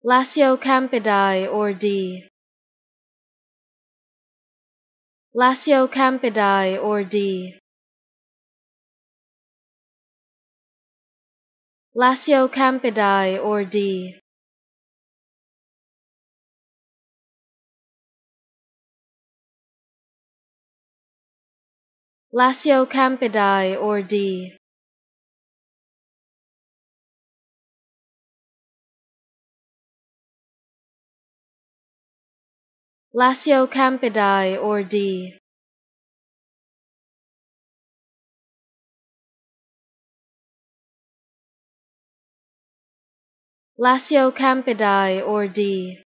Lasiocampidae or D. Lasiocampidae or D. Lasiocampidae or D. Lasiocampidae or D. Lasiocampidae or D. Lasiocampidae or D.